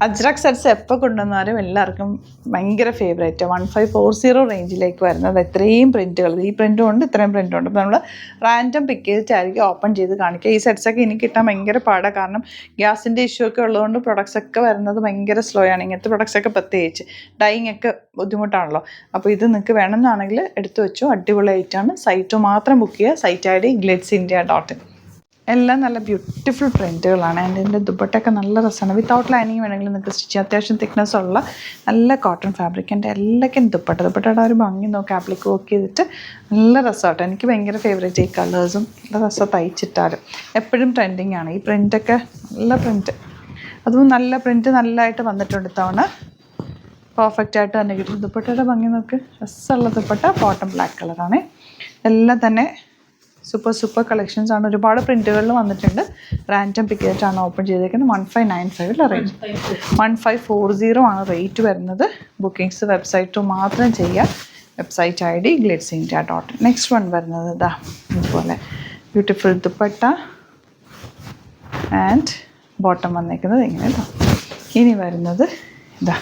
Ajrak sets എപ്പോൾ കൊണ്ടുവന്നാലും എല്ലാവർക്കും ഭയങ്കര ഫേവറേറ്റ്. 1540 റേഞ്ചിലേക്ക് വരുന്നത് ഇത്രയും പ്രിൻറ്റുകൾ, ഈ പ്രിൻറ്റും ഉണ്ട് ഇത്രയും പ്രിൻറ്റും ഉണ്ട്. അപ്പോൾ നമ്മൾ റാൻഡം പിക്ക് ചെയ്തിട്ടായിരിക്കും ഓപ്പൺ ചെയ്ത് കാണിക്കുക. ഈ സെറ്റ്സൊക്കെ ഇനി കിട്ടാൻ ഭയങ്കര പാടാണ്. കാരണം ഗ്യാസിൻ്റെ ഇഷ്യൂ ഒക്കെ ഉള്ളതുകൊണ്ട് പ്രൊഡക്ട്സ് ഒക്കെ വരുന്നത് ഭയങ്കര സ്ലോ ആണ്. ഇങ്ങനത്തെ പ്രൊഡക്ട്സ് ഒക്കെ പ്രത്യേകിച്ച് ഡൈയിങ് ഒക്കെ ബുദ്ധിമുട്ടാണല്ലോ. അപ്പോൾ ഇത് നിങ്ങൾക്ക് വേണമെന്നാണെങ്കിൽ എടുത്തു വെച്ചു. അടിപൊളി ഐറ്റാണ്. സൈറ്റ് മാത്രം ബുക്ക് ചെയ്യുക. Site ID glitzindia.in. എല്ലാം നല്ല ബ്യൂട്ടിഫുൾ പ്രിൻറ്റുകളാണ്. ആൻഡ് ഇതിൻ്റെ ദുപ്പട്ടയൊക്കെ നല്ല രസമാണ്. വിത്തൗട്ട് ലൈനിങ് വേണമെങ്കിൽ നിങ്ങൾക്ക് സ്റ്റിച്ച് ചെയ്യാം. അത്യാവശ്യം തിക്നെസ് ഉള്ള നല്ല കോട്ടൺ ഫാബ്രിക്. എൻ്റെ എല്ലാവർക്കും ദുപ്പട്ടയുടെ ഒരു ഭംഗി നോക്കി ആപ്ലിക്ക് വർക്ക് ചെയ്തിട്ട് നല്ല രസമാട്ടോ. എനിക്ക് ഭയങ്കര ഫേവറേറ്റ് ഈ കളേഴ്സും. നല്ല രസം തയ്ച്ചിട്ടാലും എപ്പോഴും ട്രെൻഡിങ് ആണ് ഈ പ്രിൻ്റൊക്കെ. നല്ല പ്രിൻറ്റ്, അതും നല്ല പ്രിൻറ്റ് നല്ലതായിട്ട് വന്നിട്ടുണ്ട് ഇത്തവണ. പെർഫെക്റ്റ് ആയിട്ട് തന്നെ കിട്ടും. ദുപ്പട്ടയുടെ ഭംഗി നോക്ക്, രസമുള്ള ദുപ്പട്ട. ബോട്ടം ബ്ലാക്ക് കളറാണ്. എല്ലാം തന്നെ സൂപ്പർ കളക്ഷൻസ് ആണ്. ഒരുപാട് പ്രിൻറ്റുകളിൽ വന്നിട്ടുണ്ട്. റാൻഡം പിക്ക് ചെയ്തിട്ടാണ് ഓപ്പൺ ചെയ്തേക്കുന്നത്. 1595 റേറ്റ്, 1540 ആണ് റേറ്റ് വരുന്നത്. ബുക്കിങ്സ് വെബ്സൈറ്റ് മാത്രം ചെയ്യുക. Website ID glitzindia.in. Next one വരുന്നത് ഇതാ ഇതുപോലെ ബ്യൂട്ടിഫുൾ ദുപ്പട്ട ആൻഡ് ബോട്ടം വന്നേക്കുന്നത് ഇങ്ങനെ കേട്ടോ. ഇനി വരുന്നത് ഇതാ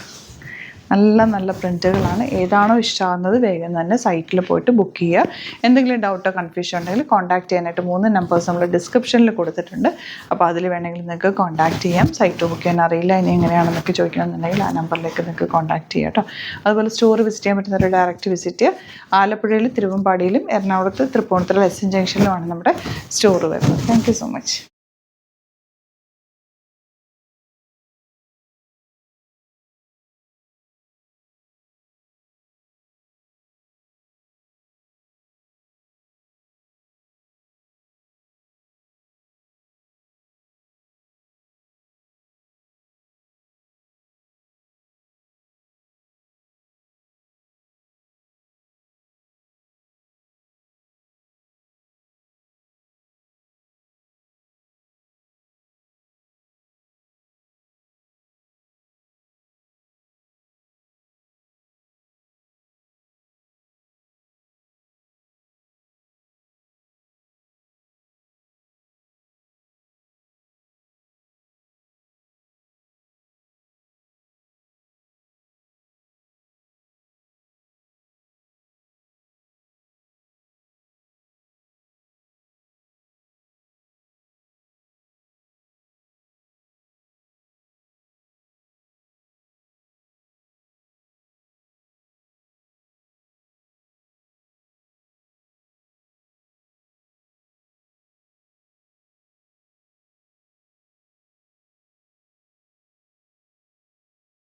നല്ല പ്രിൻറ്റുകളാണ്. ഏതാണോ ഇഷ്ടമാകുന്നത് വേഗം തന്നെ സൈറ്റിൽ പോയിട്ട് ബുക്ക് ചെയ്യുക. എന്തെങ്കിലും ഡൗട്ടോ കൺഫ്യൂഷൻ ഉണ്ടെങ്കിൽ കോൺടാക്ട് ചെയ്യാനായിട്ട് 3 നമ്പേഴ്സ് നമ്മൾ ഡിസ്ക്രിപ്ഷനിൽ കൊടുത്തിട്ടുണ്ട്. അപ്പോൾ അതിൽ വേണമെങ്കിൽ നിങ്ങൾക്ക് കോൺടാക്ട് ചെയ്യാം. സൈറ്റ് ബുക്ക് ചെയ്യാൻ അറിയില്ല ഇനി എങ്ങനെയാണെന്നൊക്കെ ചോദിക്കണമെന്നുണ്ടെങ്കിൽ ആ നമ്പറിലേക്ക് നിങ്ങൾക്ക് കോൺടാക്ട് ചെയ്യാം കേട്ടോ. അതുപോലെ സ്റ്റോർ വിസിറ്റ് ചെയ്യാൻ പറ്റുന്നവർ ഡയറക്റ്റ് വിസിറ്റ് ചെയ്യുക. ആലപ്പുഴയിൽ തിരുവമ്പാടിയിലും എറണാകുളത്ത് തൃപ്പൂണിത്തുറ SN ജംഗ്ഷനിലുമാണ് നമ്മുടെ സ്റ്റോർ വരുന്നത്. Thank you so much.